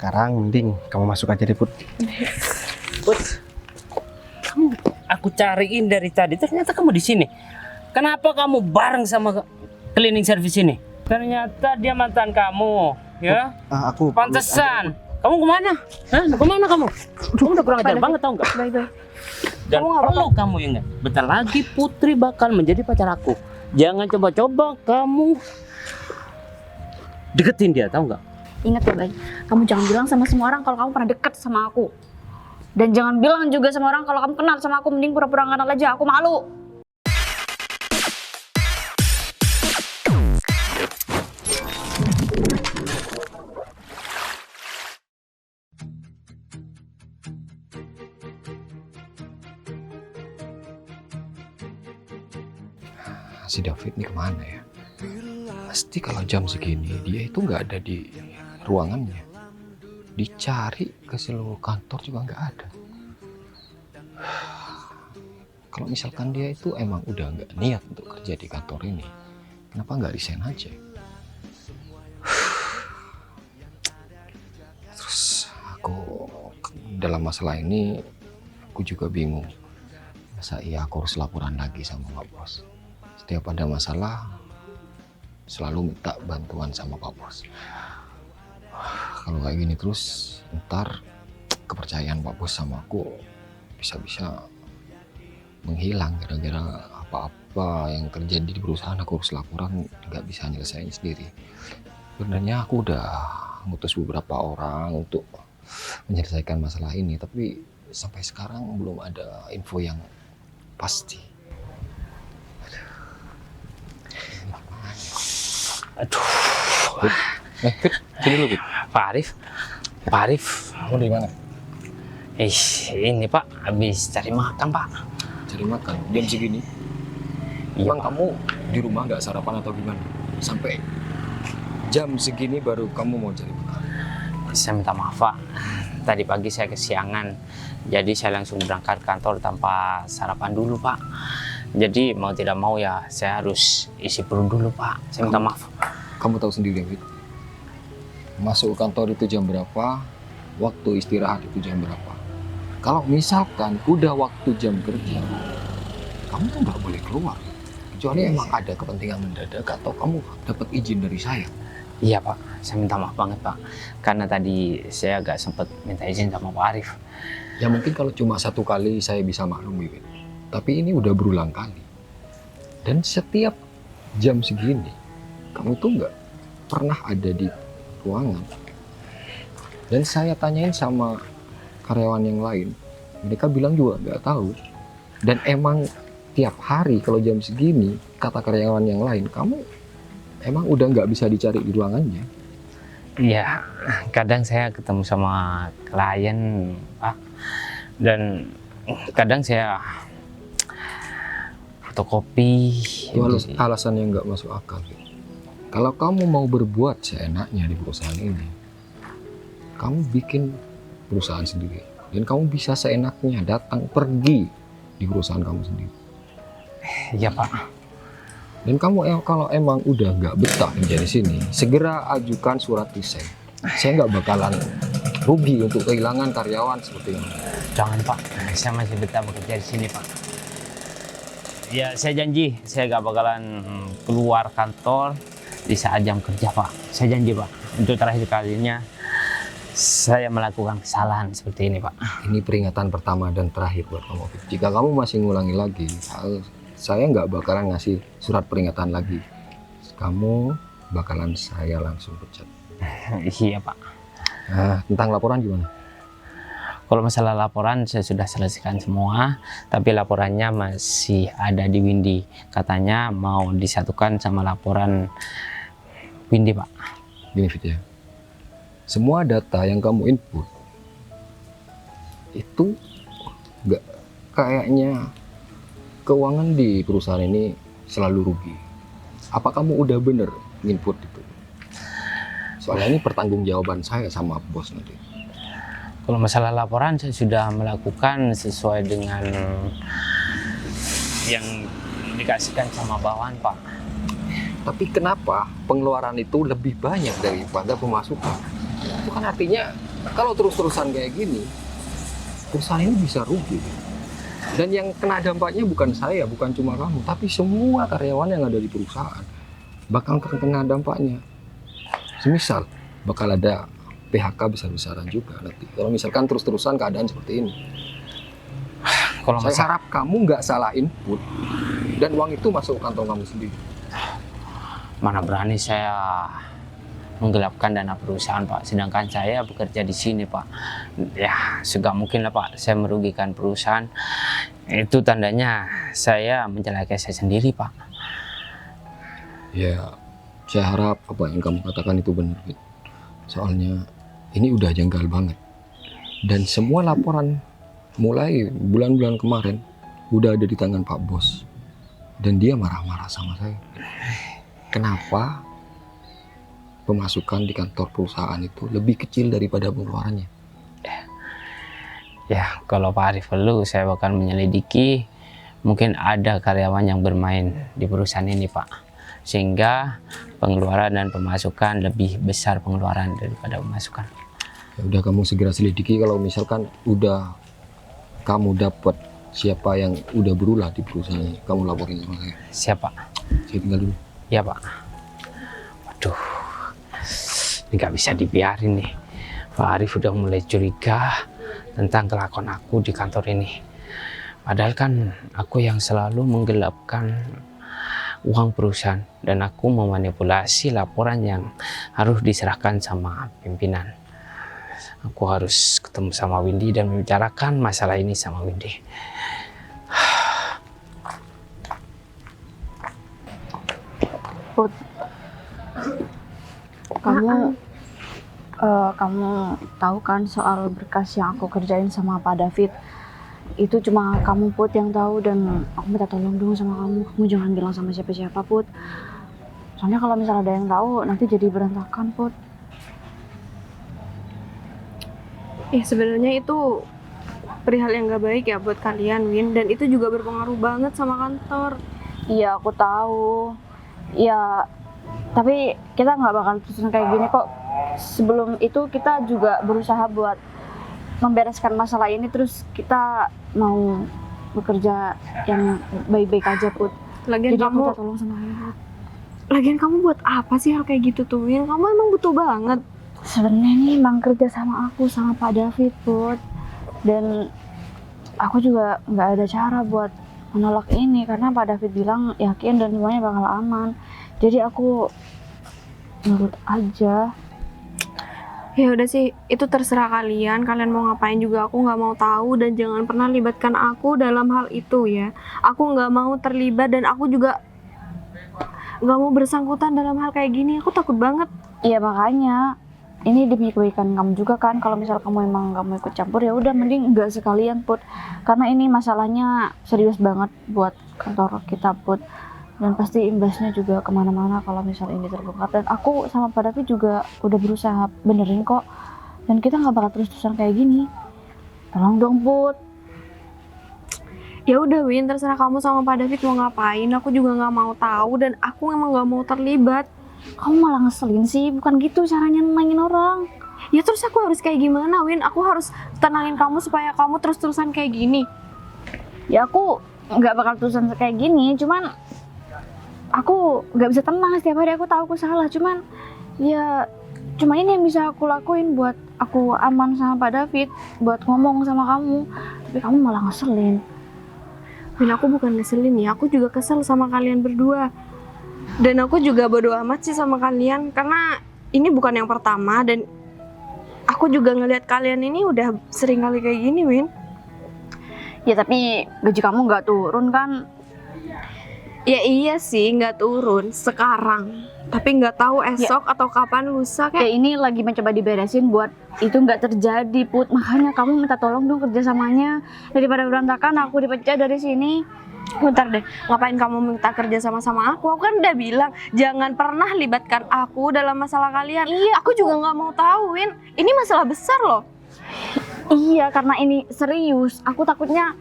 Sekarang mending kamu masuk aja deh, Put. Put, kamu aku cariin dari tadi, ternyata kamu di sini. Kenapa kamu bareng sama cleaning service ini? Ternyata dia mantan kamu, ya? Aku Pantesan. Kamu kemana? Hah? Kemana kamu? Kamu udah kurang ajar banget, tau nggak? Bye-bye. Dan Kamu nggak perlu kamu ingat, bentar lagi Putri bakal menjadi pacar aku. Jangan coba-coba kamu deketin dia, tahu nggak? Ingat ya, Bay. Kamu jangan bilang sama semua orang kalau kamu pernah dekat sama aku. Dan jangan bilang juga sama orang kalau kamu kenal sama aku. Mending pura-pura kenal aja, aku malu. Si David ini kemana ya? Pasti kalau jam segini dia itu nggak ada di ruangannya. Dicari ke seluruh kantor juga nggak ada. Kalau misalkan dia itu emang udah nggak niat untuk kerja di kantor ini, kenapa nggak resign aja? Terus aku dalam masalah ini aku juga bingung. Masa iya aku harus laporan lagi sama Pak Bos? Setiap ada masalah selalu minta bantuan sama Pak Bos. Kalau kayak gini terus ntar kepercayaan Pak Bos sama aku bisa-bisa menghilang gara-gara apa-apa yang terjadi di perusahaan. Aku harus laporan, nggak bisa nyelesain sendiri. Sebenarnya aku udah ngutus beberapa orang untuk menyelesaikan masalah ini, tapi sampai sekarang belum ada info yang pasti. Aduh, Fit, sini dulu, Fit. Pak Arif, Kamu dari mana? ini Pak, habis cari makan Pak. Cari makan, jam segini? Iya, Emang Pak. kamu di rumah nggak sarapan atau gimana? Sampai jam segini baru kamu mau cari makan? Saya minta maaf Pak, tadi pagi saya kesiangan, jadi saya langsung berangkat kantor tanpa sarapan dulu Pak. Jadi mau tidak mau ya saya harus isi perut dulu Pak. Saya minta maaf. Kamu tahu sendiri, Fit. Masuk kantor itu jam berapa, waktu istirahat itu jam berapa. Kalau misalkan udah waktu jam kerja, kamu tuh nggak boleh keluar. Kecuali emang ada kepentingan mendadak atau kamu dapat izin dari saya. Iya Pak, saya minta maaf banget Pak. Karena tadi saya agak sempat minta izin sama Pak Arif. Ya mungkin kalau cuma satu kali saya bisa maklumi, Fit. Tapi ini udah berulang kali. Dan setiap jam segini, kamu tuh nggak pernah ada di ruangan. Dan saya tanyain sama karyawan yang lain, mereka bilang juga nggak tahu. Dan emang tiap hari kalau jam segini, kata karyawan yang lain, kamu emang udah nggak bisa dicari di ruangannya. Iya, kadang saya ketemu sama klien Pak. Dan kadang saya fotokopi. Itu alasan yang nggak masuk akal, Fit. Kalau kamu mau berbuat seenaknya di perusahaan ini, kamu bikin perusahaan sendiri. Dan kamu bisa seenaknya datang pergi di perusahaan kamu sendiri. Iya Pak. Dan kamu kalau emang udah nggak betah kerja di sini, segera ajukan surat resign. Saya nggak bakalan rugi untuk kehilangan karyawan seperti ini. Jangan Pak, saya masih betah bekerja di sini Pak. Ya saya janji, saya gak bakalan keluar kantor di saat jam kerja Pak. Saya janji Pak, untuk terakhir kalinya saya melakukan kesalahan seperti ini Pak. Ini peringatan pertama dan terakhir buat kamu, Fit. Jika kamu masih ngulangi lagi, saya nggak bakalan ngasih surat peringatan lagi. Kamu bakalan saya langsung pecat. Iya Pak. Nah, tentang laporan gimana? Kalau masalah laporan saya sudah selesaikan semua, tapi laporannya masih ada di Windy. Katanya mau disatukan sama laporan Windy Pak. Gini, Fit, ya. Semua data yang kamu input itu nggak, kayaknya keuangan di perusahaan ini selalu rugi. Apa kamu udah bener input itu? Soalnya ini pertanggungjawaban saya sama bos nanti. Kalau masalah laporan saya sudah melakukan sesuai dengan yang dikasihkan sama bawahan Pak. Tapi kenapa pengeluaran itu lebih banyak daripada pemasukan? Itu kan artinya Kalau terus-terusan kayak gini, perusahaan ini bisa rugi. Dan yang kena dampaknya bukan saya, bukan cuma kamu, tapi semua karyawan yang ada di perusahaan bakal kena dampaknya. Semisal bakal ada PHK besar-besaran juga nanti. Kalau misalkan terus-terusan keadaan seperti ini. Kalau Saya masalah harap kamu nggak salah input dan uang itu masuk ke kantong kamu sendiri. mana berani saya menggelapkan dana perusahaan, Pak. Sedangkan saya bekerja di sini, Pak. Ya, segak mungkin lah, Pak, saya merugikan perusahaan. Itu tandanya saya mencelakai saya sendiri, Pak. Ya, saya harap apa yang kamu katakan itu benar, Fit. Soalnya ini udah janggal banget. Dan semua laporan mulai bulan-bulan kemarin udah ada di tangan Pak Bos. Dan dia marah-marah sama saya. Kenapa pemasukan di kantor perusahaan itu lebih kecil daripada pengeluarannya? Ya, kalau Pak Arif perlu, saya bakal menyelidiki. Mungkin ada karyawan yang bermain di perusahaan ini, Pak. Sehingga pengeluaran dan pemasukan lebih besar pengeluaran daripada pemasukan. Ya udah, kamu segera selidiki. Kalau misalkan udah kamu dapat siapa yang udah berulah di perusahaan ini, kamu laporin sama saya. Siapa? Saya tinggal dulu. Ya, Pak. Waduh, ini nggak bisa dibiarin nih. Pak Arif udah mulai curiga tentang kelakuan aku di kantor ini. Padahal kan aku yang selalu menggelapkan uang perusahaan dan aku memanipulasi laporan yang harus diserahkan sama pimpinan. Aku harus ketemu sama Windy dan membicarakan masalah ini sama Windy. Put, kamu tahu kan soal berkas yang aku kerjain sama Pak David? Itu cuma kamu, Put, yang tahu, dan aku minta tolong dong sama kamu. Kamu jangan bilang sama siapa-siapa, Put. Soalnya kalau misalnya ada yang tahu, nanti jadi berantakan, Put. Sebenarnya itu perihal yang gak baik ya buat kalian, Win, dan itu juga berpengaruh banget sama kantor. Iya, aku tahu. Ya, tapi kita nggak bakal terusin kayak gini kok. Sebelum itu kita juga berusaha buat membereskan masalah ini, terus kita mau bekerja yang baik-baik aja, Put. Lagian Jadi aku kamu, minta tolong sama kamu, Put. lagian kamu buat apa sih hal kayak gitu tuh, Win? Kamu emang butuh banget. Sebenarnya nih emang kerja sama aku sama Pak David, Put. Dan aku juga nggak ada cara buat menolak ini karena Pak David bilang yakin dan semuanya bakal aman. Jadi aku nurut aja. Ya udah sih, itu terserah kalian. Kalian mau ngapain juga aku nggak mau tahu, dan jangan pernah libatkan aku dalam hal itu ya. Aku nggak mau terlibat dan aku juga nggak mau bersangkutan dalam hal kayak gini. Aku takut banget. Iya, makanya ini demi kebaikan kamu juga kan. Kalau misal kamu emang nggak mau ikut campur, ya udah mending nggak sekalian, Put. Karena ini masalahnya serius banget buat kantor kita, Put. Dan pasti imbasnya juga kemana-mana kalau misal ini terbongkar. Dan aku sama Pak David juga udah berusaha benerin kok. Dan kita nggak bakal terus-terusan kayak gini. Tolong dong, Put. Ya udah, Win, terserah kamu sama Pak David mau ngapain. Aku juga nggak mau tahu dan aku emang nggak mau terlibat. Kamu malah ngeselin sih, bukan gitu caranya nenangin orang. Ya terus aku harus kayak gimana, Win? Aku harus tenangin kamu supaya kamu terus-terusan kayak gini. Ya aku nggak bakal terusan kayak gini, cuman aku nggak bisa tenang setiap hari. Aku tahu aku salah, cuman ya cuma ini yang bisa aku lakuin buat aku aman sama Pak David, buat ngomong sama kamu. Tapi kamu malah ngeselin. Win, aku bukan ngeselin ya, aku juga kesel sama kalian berdua. Dan aku juga bodo amat sih sama kalian, karena ini bukan yang pertama, dan aku juga ngelihat kalian ini udah sering kali kayak gini, Win. Ya tapi gaji kamu nggak turun kan? Ya iya sih, nggak turun sekarang, tapi nggak tahu esok atau kapan lusa Ya kayak. ini lagi mencoba diberesin buat itu nggak terjadi, Put. Makanya kamu minta tolong dong kerjasamanya, daripada berantakan aku dipecat dari sini. Bentar deh, ngapain kamu minta kerja sama aku? Aku kan udah bilang jangan pernah libatkan aku dalam masalah kalian. Iya, Aku juga nggak mau tahu, Win. Ini masalah besar loh. Iya, karena ini serius. Aku takutnya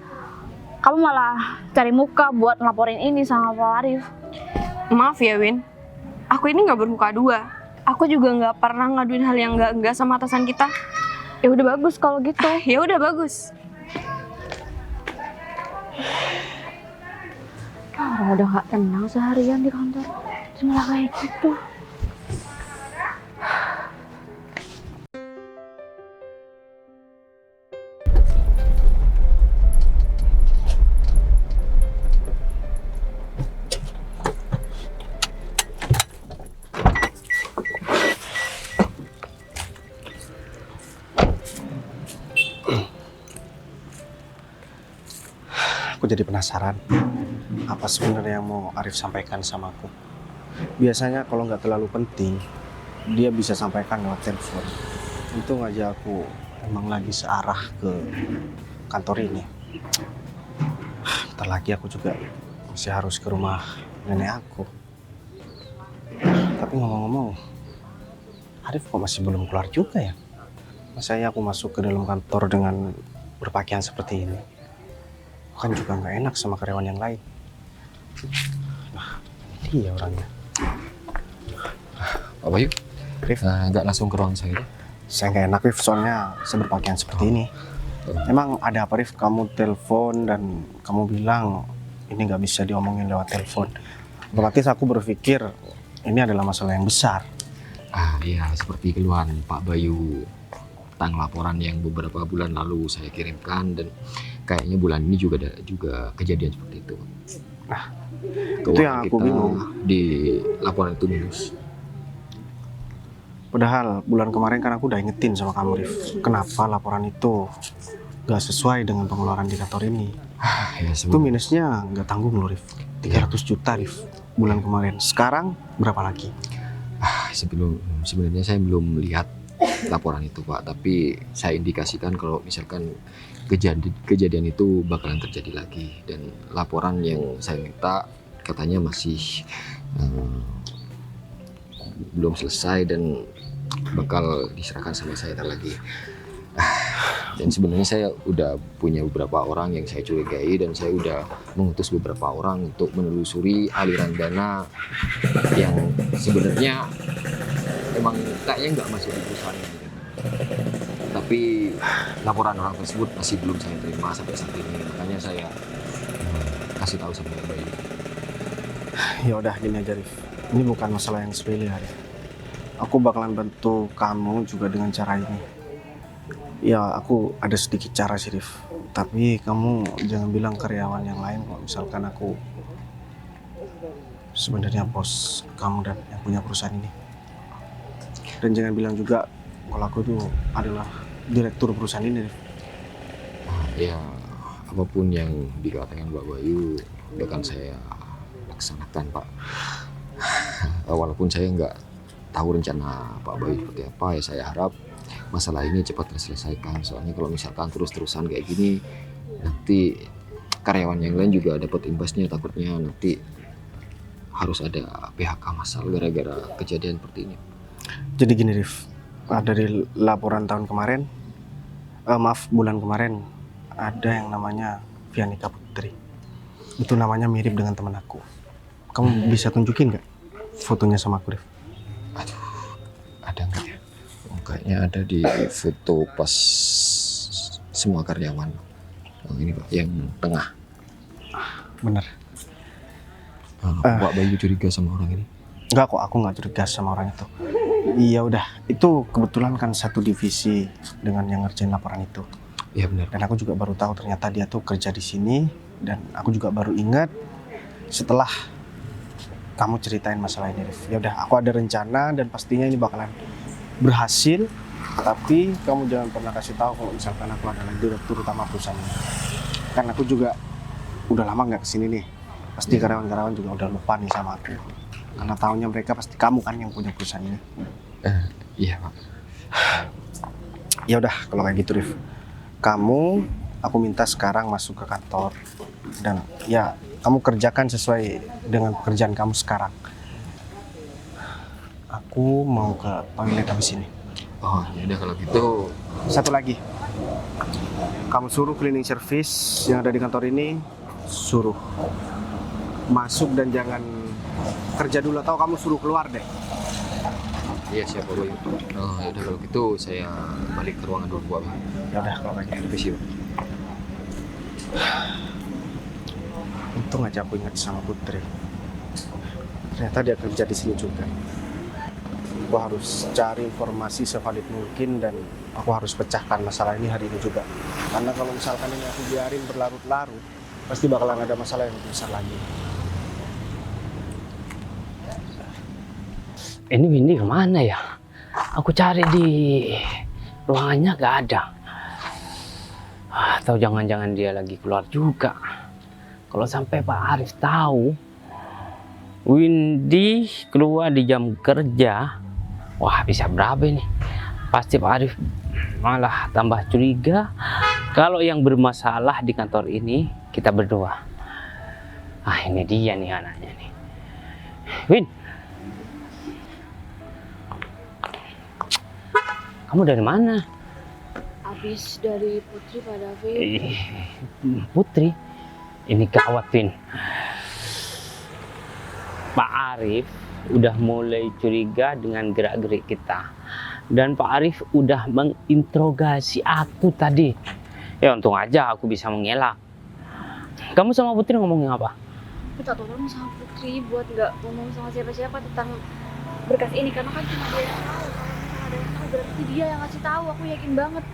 kamu malah cari muka buat ngelaporin ini sama Pak Arif. Maaf ya, Win. Aku ini nggak bermuka dua. Aku juga nggak pernah ngaduin hal yang nggak sama atasan kita. Ya udah bagus kalau gitu. Ya udah bagus. Orang udah gak tenang seharian di kantor, terus malah kayak gitu. Aku jadi penasaran, apa sebenarnya yang mau Arif sampaikan sama aku. Biasanya kalau nggak terlalu penting, dia bisa sampaikan lewat telepon. Untung aja aku emang lagi searah ke kantor ini. Bentar lagi aku juga masih harus ke rumah nenek aku. Tapi ngomong-ngomong, Arif kok masih belum keluar juga ya? Masa ya aku masuk ke dalam kantor dengan berpakaian seperti ini? Kan juga nggak enak sama karyawan yang lain. Nah, ini dia orangnya. Pak Bayu, Rif, nggak langsung ke ruang saya? saya nggak enak, Rif, soalnya saya berpakaian seperti ini. Emang ada apa, Rif? Kamu telepon dan kamu bilang ini nggak bisa diomongin lewat telepon. Otomatis aku berpikir ini adalah masalah yang besar. Iya, seperti keluhan Pak Bayu tentang laporan yang beberapa bulan lalu saya kirimkan, dan kayaknya bulan ini juga ada kejadian seperti itu. Nah, Keuangan itu yang aku kita bingung. Di laporan itu minus. Padahal bulan kemarin kan aku udah ingetin sama kamu, Rif. Kenapa laporan itu nggak sesuai dengan pengeluaran di kantor ini? Ya, Itu minusnya nggak tanggung loh, Rif. 300 juta, Rif, bulan kemarin. Sekarang berapa lagi? Sebenarnya saya belum lihat laporan itu, Pak, tapi saya indikasikan kalau misalkan kejadian itu bakalan terjadi lagi, dan laporan yang saya minta katanya masih belum selesai dan bakal diserahkan sama saya ntar lagi. Dan sebenarnya saya udah punya beberapa orang yang saya curigai, dan saya udah mengutus beberapa orang untuk menelusuri aliran dana yang sebenarnya emang kayaknya nggak masuk di perusahaan ini. Tapi laporan orang tersebut masih belum saya terima sampai saat ini, makanya saya kasih tahu sama Pak Bayu. Ya udah, gini aja, Rif. Ini bukan masalah yang sepele, Rif. Aku bakalan bantu kamu juga dengan cara ini. Ya, aku ada sedikit cara sih, Rif. Tapi kamu jangan bilang karyawan yang lain kalau misalkan aku sebenarnya bos kamu dan yang punya perusahaan ini. Dan jangan bilang juga kalau aku tuh adalah direktur perusahaan ini, Rif. Ya, apapun yang dikatakan Pak Bayu akan saya laksanakan, Pak. Walaupun saya nggak tahu rencana Pak Bayu seperti apa, ya saya harap masalah ini cepat terselesaikan. Soalnya kalau misalkan terus-terusan kayak gini, nanti karyawan yang lain juga dapat imbasnya. Takutnya nanti harus ada PHK massal gara-gara kejadian seperti ini. Jadi gini, Rif. Dari laporan tahun kemarin, bulan kemarin, ada yang namanya Vianika Putri. Itu namanya mirip dengan teman aku. Kamu bisa tunjukin nggak fotonya sama aku, Rif? Aduh, ada nggak ya? Kayaknya ada di foto pas semua karyawan. Ini Pak, yang tengah. Bener. Pak Bayu curiga sama orang ini? Enggak kok, aku nggak curiga sama orang itu. Iya udah, itu kebetulan kan satu divisi dengan yang ngerjain laporan itu. Iya benar. Dan aku juga baru tahu ternyata dia tuh kerja di sini, dan aku juga baru ingat setelah kamu ceritain masalah ini, Rif. Ya udah, aku ada rencana dan pastinya ini bakalan berhasil. Tapi kamu jangan pernah kasih tahu kalau misalkan aku adalah direktur utama perusahaan ini. Kan aku juga udah lama nggak kesini nih. Pasti karyawan-karyawan juga udah lupa nih sama aku. Karena tahunya mereka pasti kamu kan yang punya perusahaan ini. Iya Pak. Ya udah, kalau kayak gitu, Rif. Kamu, aku minta sekarang masuk ke kantor. Dan ya, kamu kerjakan sesuai dengan pekerjaan kamu sekarang. Aku mau ke toilet habis ini. Oh ya udah kalau gitu. Satu lagi. Kamu suruh cleaning service yang ada di kantor ini, suruh masuk dan jangan kerja dulu, atau kamu suruh keluar deh. Iya siap Pak Bayu. Oh ya udah kalau gitu saya balik ke ruangan dulu Pak Bayu. Ya udah kalau kayak gitu. Permisi Pak. Untung aja aku ingat sama Putri. Ternyata dia kerja di sini juga. Aku harus cari informasi sevalid mungkin dan aku harus pecahkan masalah ini hari ini juga. Karena kalau misalkan ini aku biarin berlarut-larut, pasti bakalan ada masalah yang lebih besar lagi. Ini Windy kemana ya? Aku cari di ruangannya gak ada. Atau jangan-jangan dia lagi keluar juga. Kalau sampai Pak Arif tahu Windy keluar di jam kerja, wah bisa berapa ini? Pasti Pak Arif malah tambah curiga kalau yang bermasalah di kantor ini kita berdua. Ah ini dia nih anaknya nih. Win, kamu dari mana? Habis dari Putri Pak David. Putri, ini gawat Win. Pak Arif udah mulai curiga dengan gerak-gerik kita. Dan Pak Arif udah menginterogasi aku tadi. Ya untung aja aku bisa mengelak. Kamu sama Putri ngomongin apa? Minta tolong sama Putri buat nggak ngomong sama siapa-siapa tentang berkas ini karena kan cuma dia yang tahu. Kalau misalnya ada yang tahu berarti dia yang ngasih tahu. Aku yakin banget.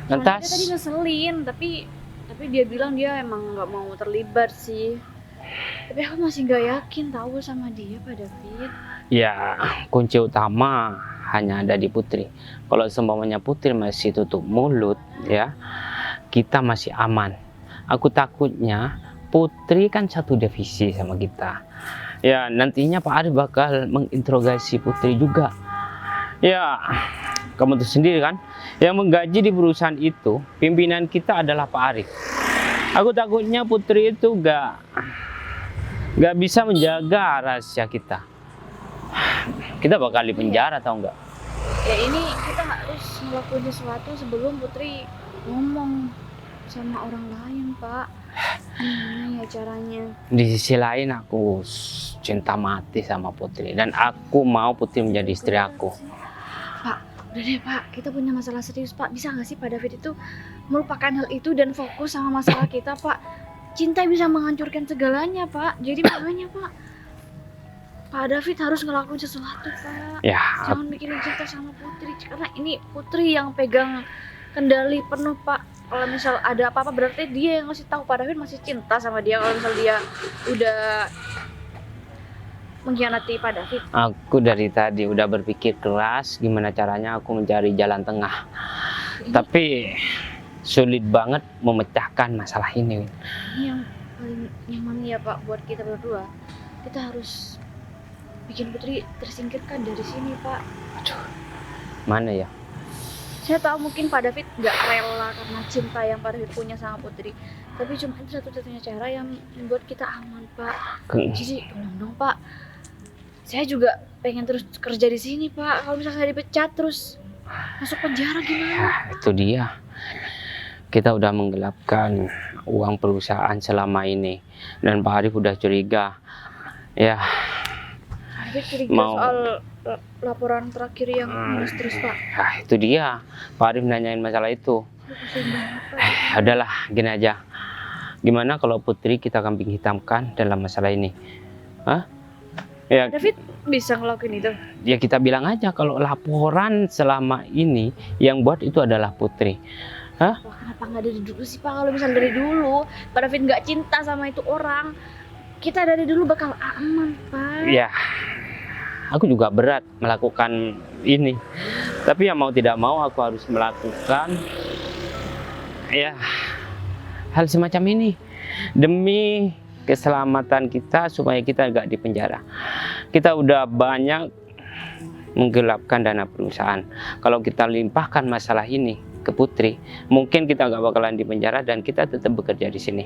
Soalnya Lantas, dia tadi ngeselin, tapi dia bilang dia emang nggak mau terlibat sih. Tapi aku masih nggak yakin tahu sama dia Pak David. ya kunci utama hanya ada di Putri. Kalau seumpamanya Putri masih tutup mulut, ya kita masih aman. Aku takutnya Putri kan satu divisi sama kita. Ya nantinya Pak Arif bakal menginterogasi Putri juga. Ya kamu tuh sendiri kan, yang menggaji di perusahaan itu pimpinan kita adalah Pak Arif. Aku takutnya Putri itu gak bisa menjaga rahasia kita. Kita bakal dipenjara atau enggak? Ya ini kita harus ngelakuin sesuatu sebelum Putri ngomong sama orang lain Pak. Gimana ya caranya? Di sisi lain aku cinta mati sama Putri dan aku mau Putri menjadi istri aku. Pak, udah deh Pak, kita punya masalah serius Pak. Bisa nggak sih Pak David itu melupakan hal itu dan fokus sama masalah kita Pak? Cinta bisa menghancurkan segalanya Pak. Jadi makanya Pak David harus ngelakuin sesuatu Pak. Ya, Jangan mikirin cinta sama Putri karena ini Putri yang pegang kendali penuh Pak. Kalau misal ada apa-apa berarti dia yang ngasih tahu Pak David masih cinta sama dia. Kalau misal dia udah mengkhianati Pak David. aku dari tadi udah berpikir keras gimana caranya aku mencari jalan tengah. Tapi sulit banget memecahkan masalah ini. Win. Ini yang paling nyaman ya Pak buat kita berdua. Kita harus bikin Putri tersingkirkan dari sini Pak. Mana ya? Saya tahu mungkin Pak David nggak rela karena cinta yang Pak David punya sama Putri. Tapi cuma itu satu-satunya cara yang membuat kita aman Pak. Jadi tolong dong Pak. Saya juga pengen terus kerja di sini Pak. Kalau misalnya saya dipecat terus masuk penjara gimana? Ya, itu dia. Kita udah menggelapkan uang perusahaan selama ini dan Pak Arif udah curiga. Ya, Pak David curiga Mau- soal laporan terakhir yang minus terus Pak. nah, itu dia. Pak Arif nanyain masalah itu. Pusing banget Pak. Adalah gini aja. Gimana kalau Putri kita kambing hitamkan dalam masalah ini? Hah? Ya, David bisa ngelakuin itu. ya kita bilang aja kalau laporan selama ini yang buat itu adalah Putri. Wah, kenapa nggak dari dulu sih Pak? Kalau misalnya dari dulu Pak David nggak cinta sama itu orang, kita dari dulu bakal aman Pak. Ya, aku juga berat melakukan ini. Tapi ya mau tidak mau aku harus melakukan ya hal semacam ini demi keselamatan kita supaya kita nggak dipenjara. Kita udah banyak menggelapkan dana perusahaan. Kalau kita limpahkan masalah ini ke Putri, mungkin kita nggak bakalan dipenjara dan kita tetap bekerja di sini.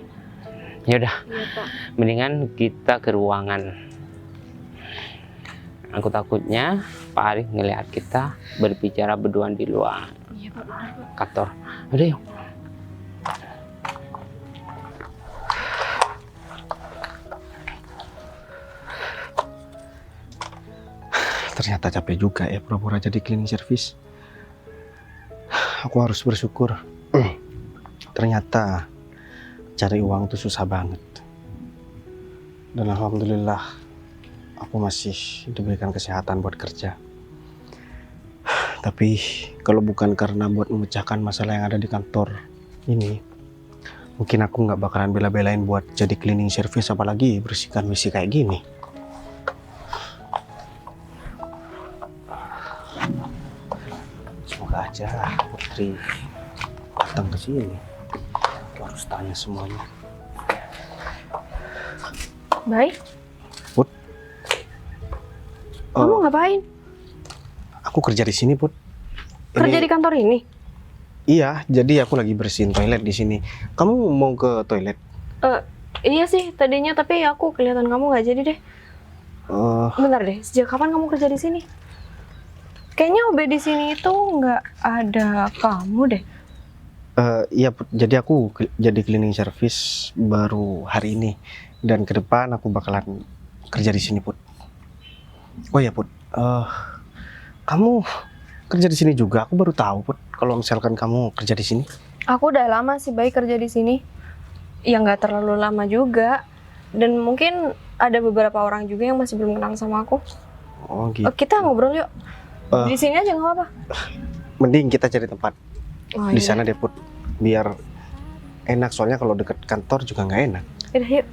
Ya udah, Iya Pak. mendingan kita ke ruangan. Aku takutnya Pak Arif ngelihat kita berbicara berduaan di luar Iya Pak, benar Pak. kantor. Udah yuk. ternyata capek juga ya pura-pura jadi cleaning service. Aku harus bersyukur. Ternyata cari uang itu susah banget. Dan alhamdulillah aku masih diberikan kesehatan buat kerja. Tapi kalau bukan karena buat memecahkan masalah yang ada di kantor ini, mungkin aku nggak bakalan bela-belain buat jadi cleaning service, apalagi bersihkan WC kayak gini. Semoga aja Putri datang ke sini. Aku harus tanya semuanya. Baik, Put, kamu ngapain? aku kerja di sini, Put. Kerja di kantor ini? Iya, jadi aku lagi bersihin toilet di sini. Kamu mau ke toilet? Iya sih tadinya, tapi aku kelihatan kamu nggak jadi deh. Bentar deh, sejak kapan kamu kerja di sini? Kayaknya OB di sini itu nggak ada kamu deh. Iya, Put. Jadi aku jadi cleaning service baru hari ini. Dan ke depan aku bakalan kerja di sini, Put. Oh ya, Put. Kamu kerja di sini juga? Aku baru tahu, Put, kalau misalkan kamu kerja di sini. Aku udah lama sih Baik kerja di sini. Ya nggak terlalu lama juga. Dan mungkin ada beberapa orang juga yang masih belum kenal sama aku. Oh, gitu. Kita ngobrol yuk. Di sini aja nggak apa-apa. Mending kita cari tempat Oh, di sana deh, Put. Biar enak, soalnya kalau deket kantor juga nggak enak. Yaudah, yuk.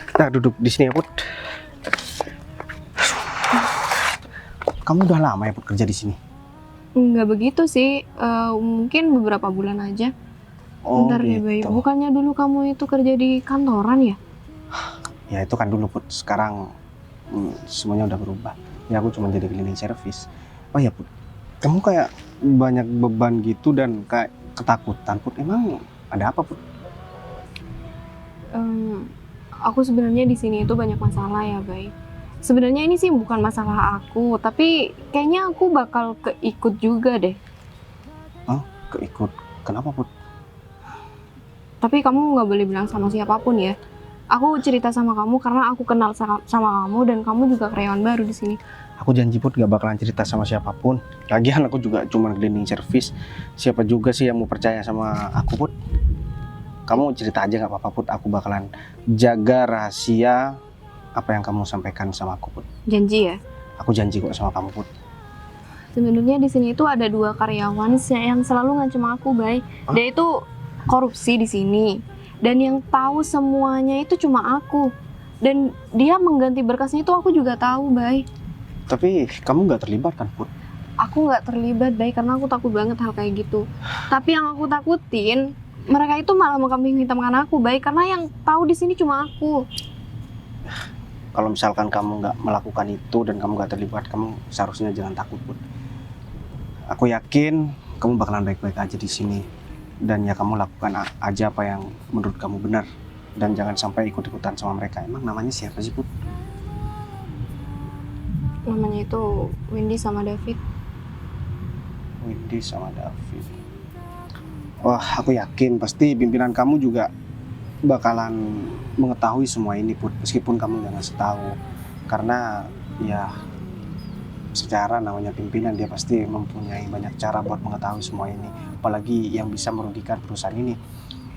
Kita duduk di sini ya, Put. Kamu udah lama ya, Put, kerja di sini? Nggak begitu sih. Mungkin beberapa bulan aja. Oh, Bentar deh, gitu. Baik. Bukannya dulu kamu itu kerja di kantoran ya? Ya itu kan dulu, Put. Sekarang semuanya udah berubah. Ya aku cuma jadi cleaning service. Oh ya, Put. Kamu kayak banyak beban gitu dan kayak ketakutan, Put. Emang ada apa, Put? Aku sebenarnya di sini itu banyak masalah ya, Baik. Sebenarnya ini sih bukan masalah aku, tapi kayaknya aku bakal keikut juga deh. Keikut? Kenapa, Put? Tapi kamu nggak boleh bilang sama siapapun ya. Aku cerita sama kamu karena aku kenal sama kamu dan kamu juga karyawan baru di sini. Aku janji, Put, gak bakalan cerita sama siapapun. Lagian aku juga cuma cleaning service. Siapa juga sih yang mau percaya sama aku, Put? Kamu cerita aja gak apa-apa, Put. Aku bakalan jaga rahasia apa yang kamu sampaikan sama aku, Put. Janji ya? Aku janji kok sama kamu, Put. Sebenarnya di sini itu ada 2 karyawan yang selalu ngancem aku, Bay. Dia itu korupsi di sini. Dan yang tahu semuanya itu cuma aku. Dan dia mengganti berkasnya itu aku juga tahu, Bay. Tapi kamu gak terlibat kan, Put? Aku nggak terlibat, Bay, karena aku takut banget hal kayak gitu. Tapi yang aku takutin, mereka itu malah mengkambing hitamkan aku, Bay, karena yang tahu di sini cuma aku. Kalau misalkan kamu nggak melakukan itu dan kamu nggak terlibat, kamu seharusnya jangan takut, Put. Aku yakin kamu bakalan baik-baik aja di sini. Dan ya kamu lakukan aja apa yang menurut kamu benar. Dan jangan sampai ikut-ikutan sama mereka. Emang namanya siapa sih, Put? Namanya itu Wendy sama David. Wendy sama David. Wah, aku yakin pasti pimpinan kamu juga bakalan mengetahui semua ini, Put, meskipun kamu nggak ngasih tahu. Karena ya secara namanya pimpinan, dia pasti mempunyai banyak cara buat mengetahui semua ini, apalagi yang bisa merugikan perusahaan ini.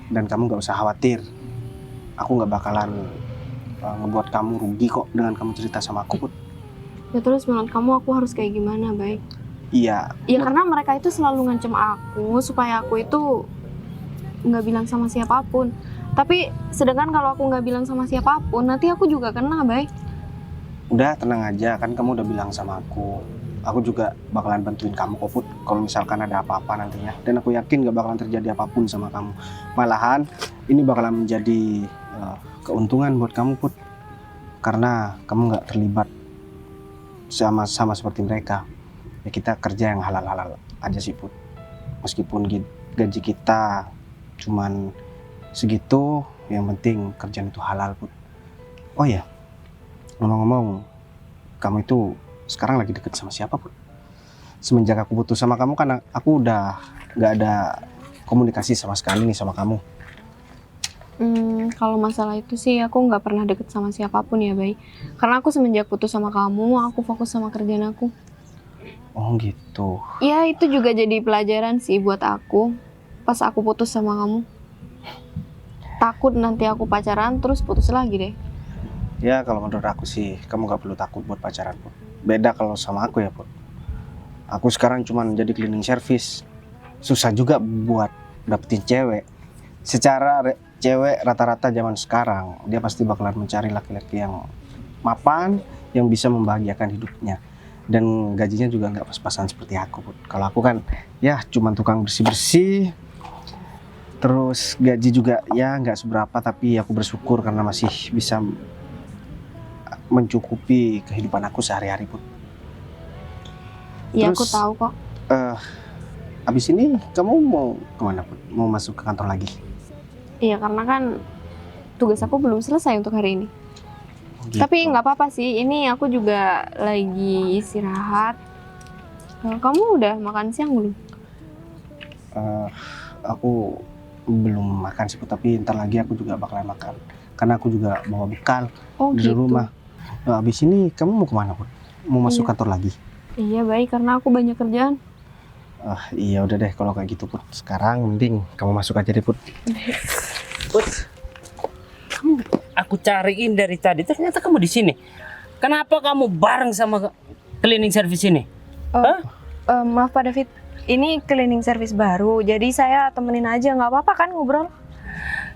Dan kamu nggak usah khawatir, aku nggak bakalan ngebuat kamu rugi kok dengan kamu cerita sama aku, Put. Ya terus menurut kamu aku harus kayak gimana, Bay? Iya. Ya karena mereka itu selalu ngancem aku supaya aku itu nggak bilang sama siapapun. Tapi sedangkan kalau aku nggak bilang sama siapapun, nanti aku juga kena, Bay. Udah, tenang aja, kan kamu udah bilang sama aku. Aku juga bakalan bantuin kamu kok, Put, kalau misalkan ada apa-apa nantinya. Dan aku yakin gak bakalan terjadi apapun sama kamu. Malahan ini bakalan menjadi keuntungan buat kamu, Put. Karena kamu gak terlibat sama seperti mereka. Ya kita kerja yang halal-halal aja sih, Put. Meskipun gaji kita cuman segitu, yang penting kerjaan itu halal, Put. Oh ya, ngomong-ngomong, kamu itu sekarang lagi deket sama siapa, Put? Semenjak aku putus sama kamu kan aku udah gak ada komunikasi sama sekali nih sama kamu. Kalau masalah itu sih aku nggak pernah deket sama siapapun ya, Bay. Karena aku semenjak putus sama kamu, aku fokus sama kerjaan aku. Oh gitu. Ya itu juga jadi pelajaran sih buat aku pas aku putus sama kamu. Takut nanti aku pacaran terus putus lagi deh. Ya kalau menurut aku sih kamu gak perlu takut buat pacaran Put. Beda kalau sama aku ya Put. Aku sekarang cuman jadi cleaning service. Susah juga buat dapetin cewek. Secara cewek rata-rata zaman sekarang dia pasti bakalan mencari laki-laki yang mapan, yang bisa membahagiakan hidupnya. Dan gajinya juga nggak pas-pasan seperti aku Put. Kalau aku kan ya cuman tukang bersih-bersih. Terus gaji juga ya nggak seberapa, tapi aku bersyukur karena masih bisa mencukupi kehidupan aku sehari-hari Put. Ya aku Terus, tahu kok. Abis ini kamu mau kemana Put? Mau masuk ke kantor lagi? Iya karena kan tugas aku belum selesai untuk hari ini. Gitu. Tapi nggak apa-apa sih, ini aku juga lagi istirahat. Kamu udah makan siang belum? Aku belum makan sih Put, tapi ntar lagi aku juga bakalan makan. Karena aku juga bawa bekal Oh dari gitu. rumah. Abis ini kamu mau kemana Put? Mau masuk Iya. kantor lagi? Iya baik, karena aku banyak kerjaan. Iya udah deh kalau kayak gitu Put. Sekarang mending kamu masuk aja deh Put. Put, kamu aku cariin dari tadi, ternyata kamu di sini. Kenapa kamu bareng sama cleaning service ini? Hah? Maaf Pak David, ini cleaning service baru, jadi saya temenin aja, nggak apa-apa kan ngobrol?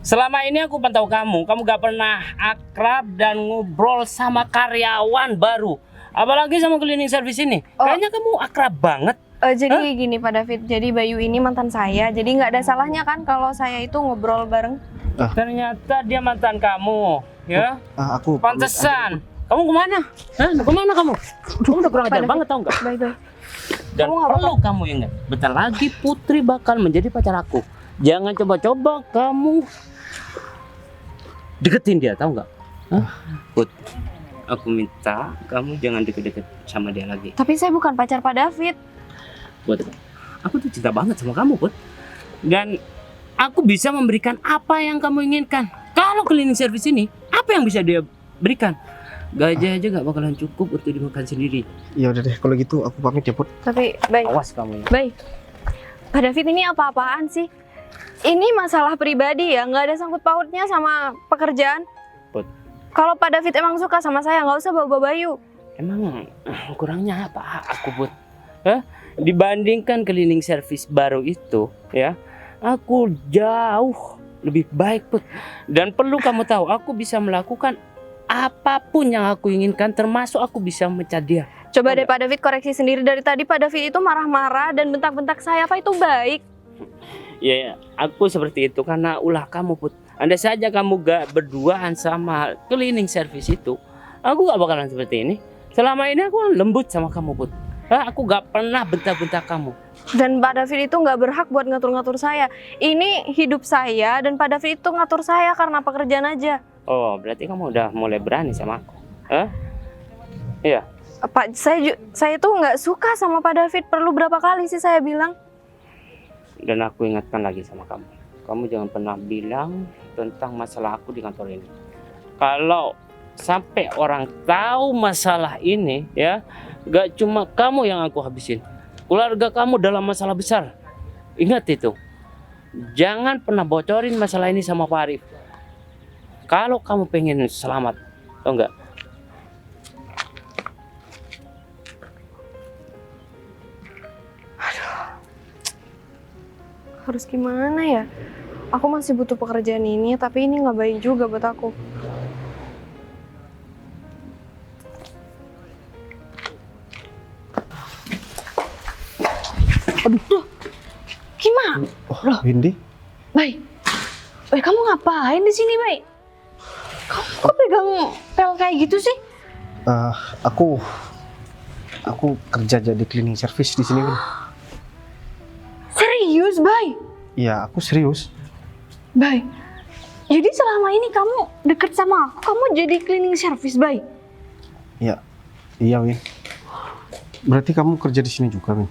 Selama ini aku pantau kamu gak pernah akrab dan ngobrol sama karyawan baru. Apalagi sama cleaning service ini. Oh. Kayaknya kamu akrab banget. Jadi gini Pak David, jadi Bayu ini mantan saya, jadi nggak ada salahnya kan kalau saya itu ngobrol bareng. Ternyata dia mantan kamu, ya? Aku Pantesan. Kamu kemana? Hah? Kemana kamu? Kamu udah kurang ajar David. banget tau nggak? Bye-bye. Dan Kamu nggak perlu kamu ingat, bentar lagi Putri bakal menjadi pacar aku. Jangan coba-coba kamu deketin dia, tahu nggak? Hah? Put, aku minta kamu jangan deket-deket sama dia lagi. Tapi saya bukan pacar Pak David. Put, aku tuh cinta banget sama kamu, Put. Dan aku bisa memberikan apa yang kamu inginkan. Kalau cleaning service ini, apa yang bisa dia berikan? Gaji aja gak bakalan cukup untuk dimakan sendiri. Ya udah deh kalau gitu aku pamit ya Put. Tapi baik, Awas kamu ya. baik. Pak David ini apa-apaan sih? Ini masalah pribadi ya, nggak ada sangkut pautnya sama pekerjaan. Put. Kalau Pak David emang suka sama saya, nggak usah bawa Bayu. Emang kurangnya apa aku, Put? Hah? Dibandingkan cleaning service baru itu, ya, aku jauh lebih baik, Put. Dan perlu kamu tahu, aku bisa melakukan apapun yang aku inginkan, termasuk aku bisa mecat dia. Coba deh Pak David koreksi sendiri, dari tadi Pak David itu marah-marah dan bentak-bentak saya, apa itu baik? Ya, aku seperti itu karena ulah kamu, Put. Andai saja kamu gak berduaan sama cleaning service itu, aku gak bakalan seperti ini. Selama ini aku lembut sama kamu, Put. Aku gak pernah bentak-bentak kamu. Dan Pak David itu nggak berhak buat ngatur-ngatur saya. Ini hidup saya dan Pak David itu ngatur saya karena pekerjaan aja. Oh, berarti kamu udah mulai berani sama aku. Hah? Iya. Pak, saya tuh nggak suka sama Pak David. Perlu berapa kali sih saya bilang? Dan aku ingatkan lagi sama kamu. Kamu jangan pernah bilang tentang masalah aku di kantor ini. Kalau sampai orang tahu masalah ini, ya, gak cuma kamu yang aku habisin. Keluarga kamu dalam masalah besar. Ingat itu. Jangan pernah bocorin masalah ini sama Pak Arif. Kalau kamu pengen selamat, tau nggak? Harus gimana ya? Aku masih butuh pekerjaan ini, tapi ini nggak baik juga buat aku. Aduh, gimana? Oh, Windy. Bay, kamu ngapain di sini, Bay? Kamu kok pegang pel kayak gitu sih? Aku kerja jadi cleaning service di sini, Win. Serius, Bay? Iya, aku serius. Bay, jadi selama ini kamu deket sama aku, kamu jadi cleaning service, Bay? Iya, Win. Berarti kamu kerja di sini juga, Win?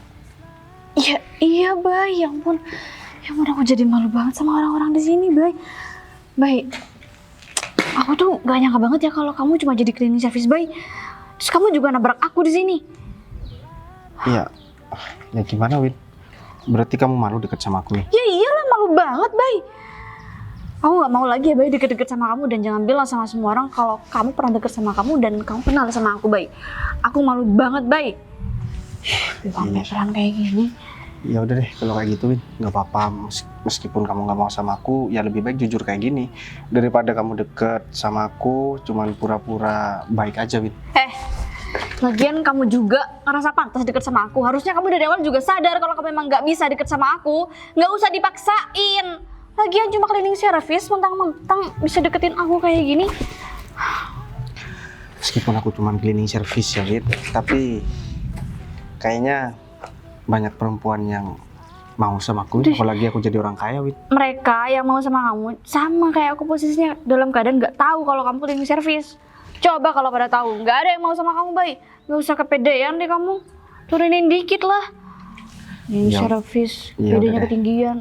Iya, Bay. Ya ampun, aku jadi malu banget sama orang-orang di sini, Bay. Baik. Aku tuh gak nyangka banget ya kalau kamu cuma jadi cleaning service, Bay. Terus kamu juga nabrak aku di sini. Iya. Ya gimana, Win? Berarti kamu malu deket sama aku ya? Ya iyalah, malu banget, Bay. Aku gak mau lagi ya, Bay, deket-deket sama kamu. Dan jangan bilang sama semua orang kalau kamu pernah deket sama kamu dan kamu kenal sama aku, Bay. Aku malu banget, Bay. Sampai peran kayak gini. Ya udah deh, kalau kayak gitu, Win, nggak apa-apa. Meskipun kamu nggak mau sama aku, ya lebih baik jujur kayak gini daripada kamu deket sama aku, cuman pura-pura baik aja, Win. Lagian kamu juga ngerasa pantas deket sama aku. Harusnya kamu dari awal juga sadar kalau kamu memang nggak bisa deket sama aku. Nggak usah dipaksain. Lagian cuma cleaning service, mentang-mentang bisa deketin aku kayak gini. Meskipun aku cuman cleaning service ya, Win, tapi kayaknya banyak perempuan yang mau sama aku, apalagi aku jadi orang kaya, Win. Mereka yang mau sama kamu sama kayak aku posisinya dalam keadaan nggak tahu kalau kamu cleaning service. Coba kalau pada tahu, nggak ada yang mau sama kamu, Bay. Nggak usah kepedean deh kamu. Turunin dikit lah. Cleaning service, Ya udah bedanya deh. ketinggian.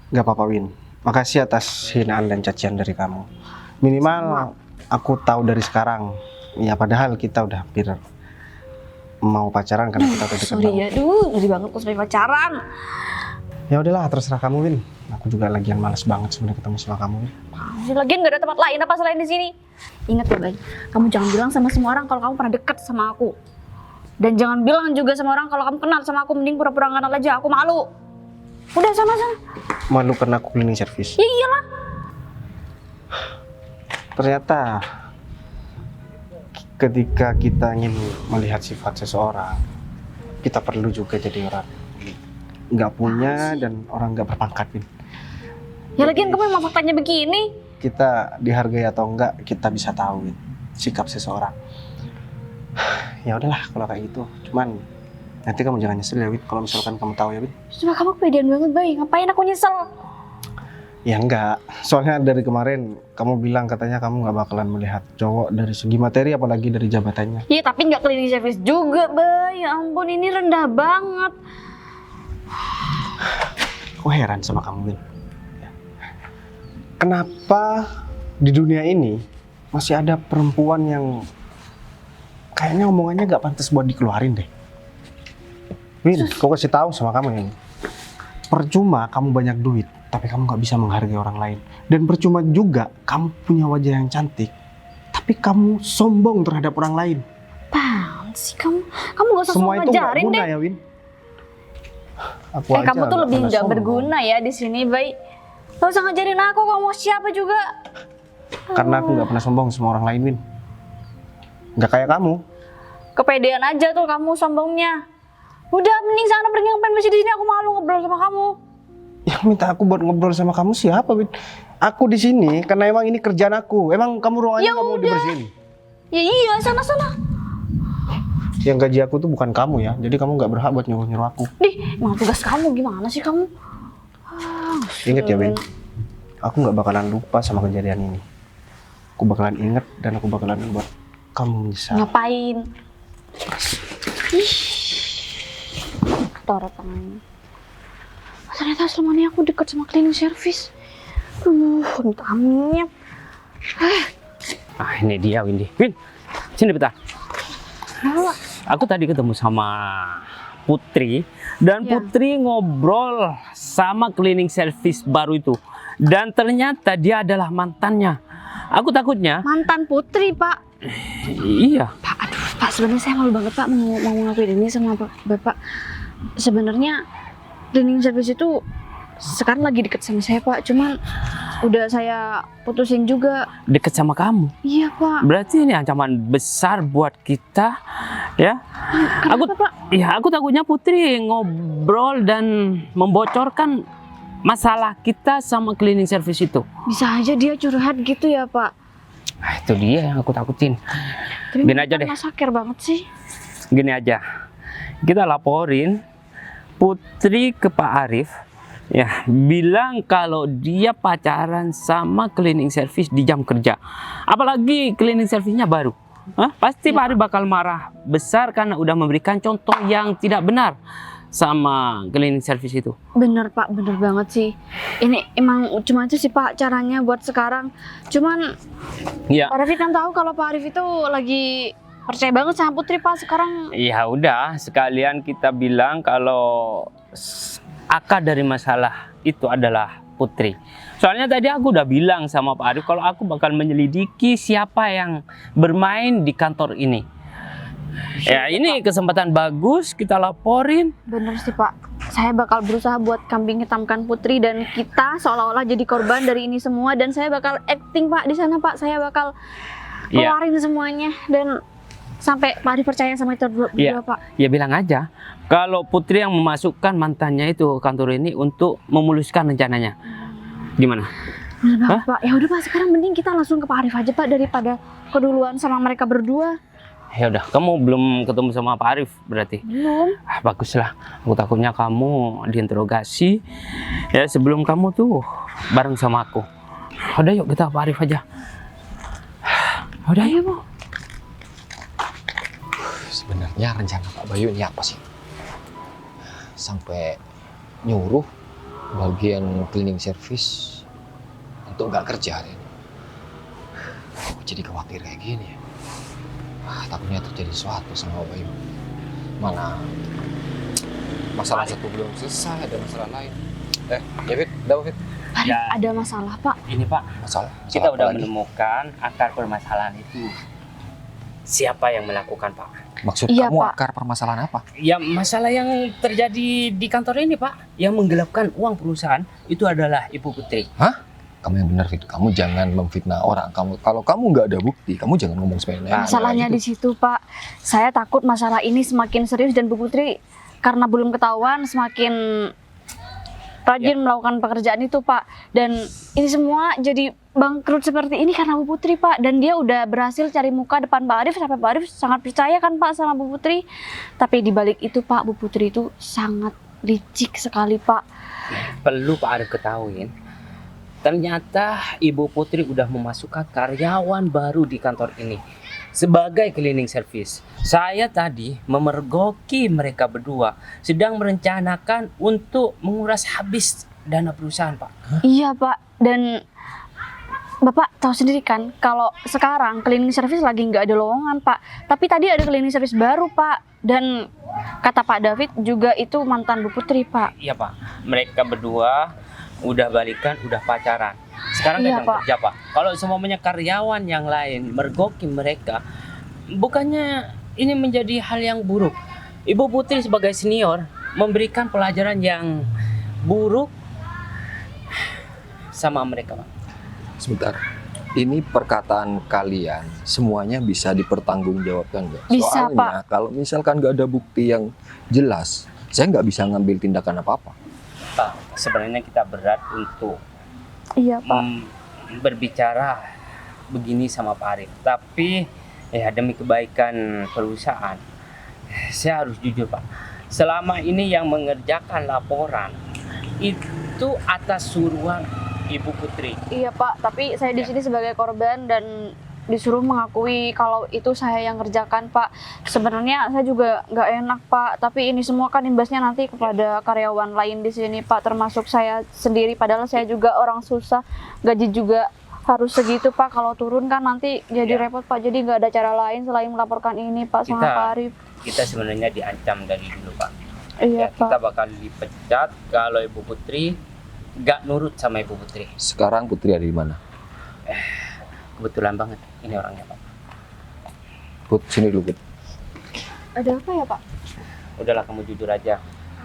Nggak apa-apa, Win. Makasih atas hinaan dan cacian dari kamu. Minimal aku tahu dari sekarang. Ya padahal kita udah hampir mau pacaran karena kita udah deket Sorry banget. ya, ngeri banget pas sampai pacaran. Ya udahlah, terserah kamu, Win. Aku juga lagian malas banget sebenarnya ketemu sama kamu, Win. Lagian nggak ada tempat lain apa selain di sini. Ingat ya, Bay. Kamu jangan bilang sama semua orang kalau kamu pernah deket sama aku. Dan jangan bilang juga sama orang kalau kamu kenal sama aku. Mending pura-pura kenal aja. Aku malu. Udah sana. Malu karena aku cleaning service. Ya iyalah. Ternyata ketika kita ingin melihat sifat seseorang, kita perlu juga jadi orang nggak punya dan orang nggak berpangkat, Win. Ya lagian kamu emang faktanya begini. Kita dihargai atau enggak, kita bisa tahu, Win, sikap seseorang. Ya udahlah kalau kayak gitu. Cuman nanti kamu jangan nyesel ya, Win, kalau misalkan kamu tahu ya, Win. Cuma kamu kepedean banget, Bay. Ngapain aku nyesel? Ya enggak. Soalnya dari kemarin kamu bilang katanya kamu nggak bakalan melihat cowok dari segi materi apalagi dari jabatannya. Ya tapi nggak cleaning service juga, Bay. Ya ampun, ini rendah banget. Aku heran sama kamu, Win. Kenapa di dunia ini masih ada perempuan yang kayaknya omongannya gak pantas buat dikeluarin deh. Win, aku kasih tahu sama kamu ya. Percuma kamu banyak duit, tapi kamu gak bisa menghargai orang lain. Dan percuma juga kamu punya wajah yang cantik, tapi kamu sombong terhadap orang lain. Apaan sih kamu? Kamu gak usah Semua itu gak ngajarin guna deh. ya, Win. Aku Kamu tuh lebih pernah nggak sombong. berguna ya di sini, Bay. Gak usah ngajarin aku, kamu siapa juga. Karena aku gak pernah sombong sama orang lain, Win. Gak kayak kamu. Kepedean aja tuh kamu sombongnya. Udah mending sana pergi, ngapain masih di sini, aku malu ngobrol sama kamu. Yang minta aku buat ngobrol sama kamu siapa, Win? Aku di sini karena emang ini kerjaan aku. Emang kamu ruangannya Ya nggak mau udah. dibersihin? Ya iya, sana. Yang gaji aku tuh bukan kamu ya, jadi kamu nggak berhak buat nyuruh-nyuruh aku. Dih, emang tugas kamu gimana sih kamu? Ingat ya, Win, aku nggak bakalan lupa sama kejadian ini. Aku bakalan inget dan aku bakalan buat kamu menyesal. Ngapain? Ih, taruh tangannya. Ternyata selama ini aku dekat sama cleaning service. Minta aminnya. Ah, ini dia, Windy. Win, sini bentar. Aku tadi ketemu sama Putri dan Ya. Putri ngobrol sama cleaning service baru itu. Dan ternyata dia adalah mantannya. Aku takutnya. Mantan Putri, Pak. Iya. Pak, sebenarnya saya malu banget, Pak, mau ngakuin ini sama Bapak. Sebenarnya cleaning service itu sekarang lagi deket sama saya, Pak. Cuman udah saya putusin juga. Deket sama kamu. Iya, Pak. Berarti ini ancaman besar buat kita, ya. Aku, Kenapa, Pak? ya, aku takutnya Putri ngobrol dan membocorkan masalah kita sama cleaning service itu. Bisa aja dia curhat gitu ya, Pak. Ah, itu dia yang aku takutin. Tapi Gini aja deh. masakir banget sih. Gini aja, kita laporin Putri ke Pak Arif, ya, bilang kalau dia pacaran sama cleaning service di jam kerja. Apalagi cleaning service-nya baru. Hah? Pasti Pak Arif bakal marah besar karena udah memberikan contoh yang tidak benar. sama cleaning service itu. Bener Pak, bener banget sih. Ini emang cuma itu sih Pak caranya buat sekarang. Cuman Ya, Pak Arif kan tahu kalau Pak Arif itu lagi percaya banget sama Putri Pak sekarang. ya udah sekalian kita bilang kalau akar dari masalah itu adalah Putri. Soalnya tadi aku udah bilang sama Pak Arif kalau aku bakal menyelidiki siapa yang bermain di kantor ini. Ya ini kesempatan bagus kita laporin. Bener sih Pak. Saya bakal berusaha buat kambing hitamkan Putri dan kita seolah-olah jadi korban dari ini semua dan saya bakal acting Pak di sana Pak. Saya bakal Iya. keluarin semuanya dan sampai Pak Arif percaya sama itu berdua Iya. Pak. Ya bilang aja kalau Putri yang memasukkan mantannya itu ke kantor ini untuk memuluskan rencananya. Gimana? Bener banget Pak. Ya udah Pak, sekarang mending kita langsung ke Pak Arif aja Pak daripada keduluan sama mereka berdua. Ya udah, kamu belum ketemu sama Pak Arif berarti. Belum. Baguslah. Aku takutnya kamu diinterogasi ya sebelum kamu tuh bareng sama aku. Udah yuk kita ke Pak Arif aja. Udah Ayo Bu. Sebenarnya rencana Pak Bayu ini apa sih? Sampai nyuruh bagian cleaning service untuk nggak kerja hari ini. Aku jadi khawatir kayak gini ya. Takutnya terjadi sesuatu sama Pak Bayu. Mana masalah satu belum selesai, ada masalah lain. Ya Fit, udah Fit. Pak Arif, Ya. ada masalah Pak. Ini Pak, Masalah kita apa udah lagi? menemukan akar permasalahan itu. Siapa yang melakukan Pak? Maksud Iya, kamu Pak. akar permasalahan apa? Ya masalah yang terjadi di kantor ini Pak, yang menggelapkan uang perusahaan itu adalah Ibu Putri. Kamu yang benar Fit, kamu jangan memfitnah orang. Kalau kamu nggak ada bukti, kamu jangan ngomong sembarangan. Masalahnya di situ Pak. Saya takut masalah ini semakin serius dan Bu Putri karena belum ketahuan semakin rajin melakukan pekerjaan itu Pak. Dan ini semua jadi bangkrut seperti ini karena Bu Putri Pak. Dan dia udah berhasil cari muka depan Pak Arif sampai Pak Arif sangat percaya kan Pak sama Bu Putri. Tapi di balik itu Pak, Bu Putri itu sangat licik sekali Pak. Perlu Pak Arif ketahuin, ternyata Ibu Putri udah memasukkan karyawan baru di kantor ini sebagai cleaning service. Saya tadi memergoki mereka berdua sedang merencanakan untuk menguras habis dana perusahaan Pak. Iya Pak. Dan Bapak tahu sendiri kan kalau sekarang cleaning service lagi nggak ada lowongan Pak. Tapi tadi ada cleaning service baru Pak. Dan kata Pak David juga itu mantan Bu Putri Pak. Iya Pak, mereka berdua udah balikan, udah pacaran. Sekarang Iya, sedang Pak. kerja Pak. Kalau semuanya karyawan yang lain mergoki mereka, bukannya ini menjadi hal yang buruk. Ibu Putri sebagai senior memberikan pelajaran yang buruk sama mereka Pak. Sebentar, ini perkataan kalian semuanya bisa dipertanggungjawabkan nggak? Bisa, Soalnya kalau misalkan nggak ada bukti yang jelas, saya nggak bisa ngambil tindakan apa-apa. Pak, sebenarnya kita berat untuk Iya Pak. berbicara begini sama Pak Arif. Tapi ya demi kebaikan perusahaan, saya harus jujur Pak. Selama ini yang mengerjakan laporan itu atas suruhan Ibu Putri. Iya Pak, tapi saya di sini sebagai korban dan disuruh mengakui kalau itu saya yang kerjakan Pak. Sebenarnya saya juga nggak enak Pak, tapi ini semua kan imbasnya nanti kepada karyawan lain di sini Pak, termasuk saya sendiri. Padahal saya juga orang susah, gaji juga harus segitu Pak. Kalau turun kan nanti jadi repot Pak. Jadi nggak ada cara lain selain melaporkan ini Pak sama Pak Arif. Kita sebenarnya diancam dari dulu Pak. Iya Ya, kita Pak. bakal dipecat kalau Ibu Putri nggak nurut sama Ibu Putri. Sekarang Putri ada di mana? Kebetulan banget ini orangnya Pak. Put, sini dulu Put. Ada apa ya Pak? Udahlah kamu jujur aja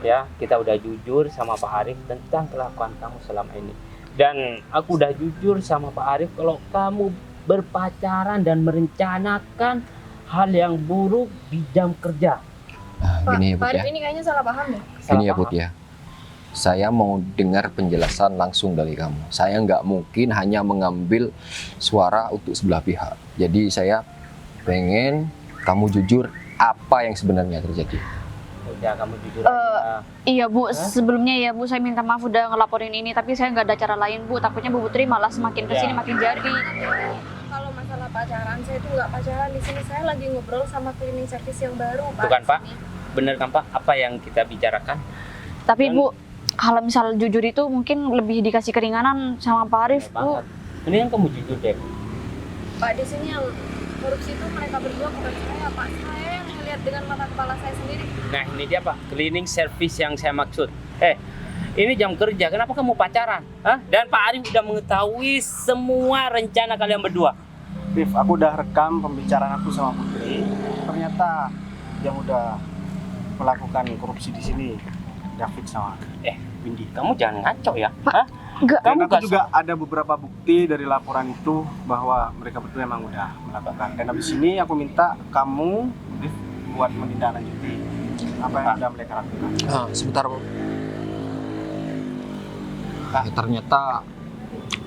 ya, kita udah jujur sama Pak Arif tentang kelakuan kamu selama ini, dan aku udah jujur sama Pak Arif kalau kamu berpacaran dan merencanakan hal yang buruk di jam kerja. Gini ya Put ya. ini kayaknya salah paham deh. Gini ya Salah Put ya. Saya mau dengar penjelasan langsung dari kamu. Saya nggak mungkin hanya mengambil suara untuk sebelah pihak. Jadi saya pengen kamu jujur apa yang sebenarnya terjadi. Udah kamu jujur aja. Iya Bu, sebelumnya ya Bu, saya minta maaf udah ngelaporin ini, tapi saya nggak ada cara lain Bu. Takutnya Bu Putri malah semakin kesini Ya. makin jadi. Kalau masalah pacaran, saya tuh nggak pacaran di sini. Saya lagi ngobrol sama cleaning service yang baru Pak. Bukan, di Pak. sini. benar kan Pak apa yang kita bicarakan? Tapi Dan- Bu, kalau misal jujur itu mungkin lebih dikasih keringanan sama Pak Arif, Bu. Banget. Mendingan kamu jujur deh. Pak, di sini yang korupsi itu mereka berdua, bukan saya, Pak. Saya yang melihat dengan mata kepala saya sendiri. Nah ini dia Pak, cleaning service yang saya maksud. Ini jam kerja, kenapa kamu pacaran? Hah? Dan Pak Arif udah mengetahui semua rencana kalian berdua. Rif, aku udah rekam pembicaraan aku sama Putri. Ternyata yang udah melakukan korupsi di sini David sama Windy. Kamu jangan ngaco ya. Hah? Enggak. Dan Kamu aku gak juga ada beberapa bukti dari laporan itu bahwa mereka berdua emang udah melakukan. Dan habis ini aku minta kamu, Rif, buat menindaklanjuti apa yang udah mereka lakukan. Sebentar, Pak. Ternyata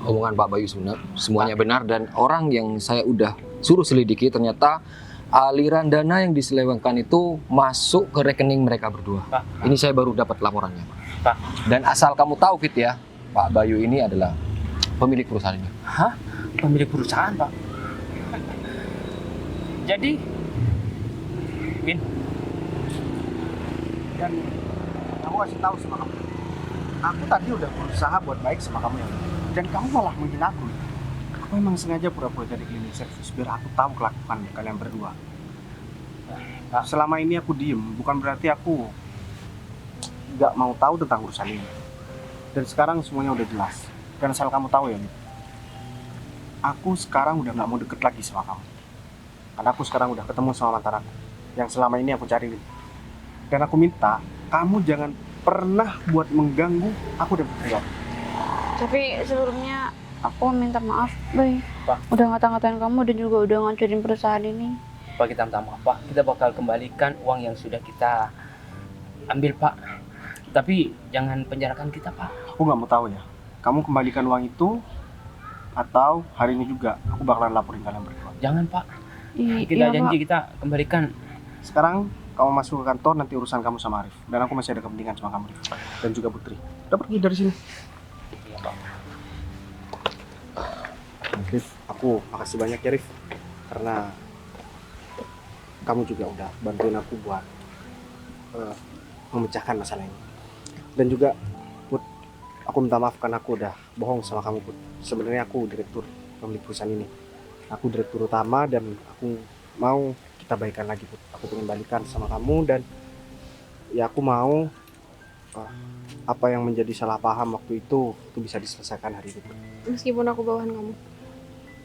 omongan Pak Bayu semuanya benar, dan orang yang saya udah suruh selidiki ternyata aliran dana yang diselewengkan itu masuk ke rekening mereka berdua. Ini saya baru dapat laporannya, Pak. Dan asal kamu tahu, Fit, ya, Pak Bayu ini adalah pemilik perusahaan ini. Hah? Pemilik perusahaan Pak? Jadi, Win, Dan aku kasih tahu sama kamu, aku tadi udah berusaha buat baik sama kamu ya, dan kamu malah menghina aku. Aku emang sengaja pura-pura jadi cleaning service biar aku tahu kelakuan kalian berdua. Selama ini aku diem, bukan berarti aku nggak mau tahu tentang urusan ini. Dan sekarang semuanya udah jelas. Dan asal kamu tahu ya, Mit, aku sekarang udah nggak mau deket lagi sama kamu. Karena aku sekarang udah ketemu sama mantan aku yang selama ini aku cari. Dan aku minta kamu jangan pernah buat mengganggu aku dan Putri. Tapi sebelumnya aku minta maaf, Bay. Pak. Udah ngata-ngatain kamu dan juga udah ngancurin perusahaan ini. Pak kita minta maaf Pak, kita bakal kembalikan uang yang sudah kita ambil Pak. Tapi jangan penjarakan kita Pak. Aku nggak mau tahu ya, kamu kembalikan uang itu atau hari ini juga aku bakalan laporin kalian berdua. Jangan Pak, Iya, kita Pak. janji kita kembalikan. Sekarang kamu masuk ke kantor, nanti urusan kamu sama Arif. Dan aku masih ada kepentingan sama kamu, Rif. Dan juga Putri. Udah pergi dari sini. Iya Pak. Rif, aku makasih banyak ya Rif. Karena kamu juga udah bantuin aku buat memecahkan masalah ini. Dan juga Put, aku minta maaf karena aku udah bohong sama kamu Put. Sebenarnya aku direktur pemilik perusahaan ini. Aku direktur utama dan aku mau kita baikan lagi Put. Aku pengen balikan sama kamu dan ya aku mau apa yang menjadi salah paham waktu itu bisa diselesaikan hari ini Put. Meskipun aku bawahan kamu.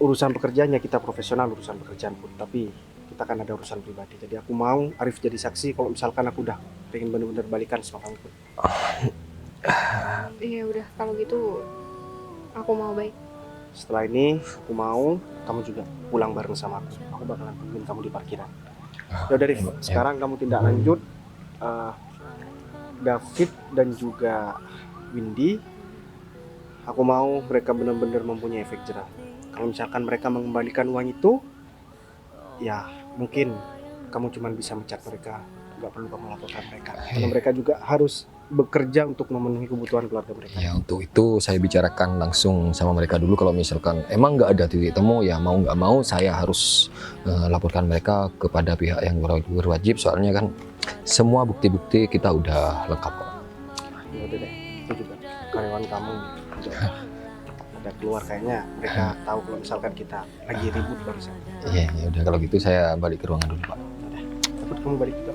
Urusan pekerjaannya kita profesional, urusan pekerjaan Put, tapi kita kan ada urusan pribadi. Jadi aku mau Arif jadi saksi kalau misalkan aku udah pengen bener-bener balikan sama kamu Put. Iya udah, kalau gitu aku mau baik. Setelah ini aku mau kamu juga pulang bareng sama aku. Aku bakalan tungguin kamu di parkiran. Ya udah Rif, sekarang kamu tindak lanjut David dan juga Windy. Aku mau mereka benar-benar mempunyai efek jerah. Kalau misalkan mereka mengembalikan uang itu, ya mungkin kamu cuma bisa mencat mereka, nggak perlu kamu laporkan mereka. Karena mereka juga harus bekerja untuk memenuhi kebutuhan keluarga mereka. Ya, untuk itu saya bicarakan langsung sama mereka dulu. Kalau misalkan emang nggak ada titik temu, ya mau nggak mau saya harus laporkan mereka kepada pihak yang berwajib. Soalnya kan semua bukti-bukti kita udah lengkap kok. Ya udah deh, itu juga karyawan kamu juga ada keluar, kayaknya mereka tahu kalau misalkan kita lagi ribut barusan. Iya, ya udah kalau gitu saya balik ke ruangan dulu, Pak. Takut kamu balik juga.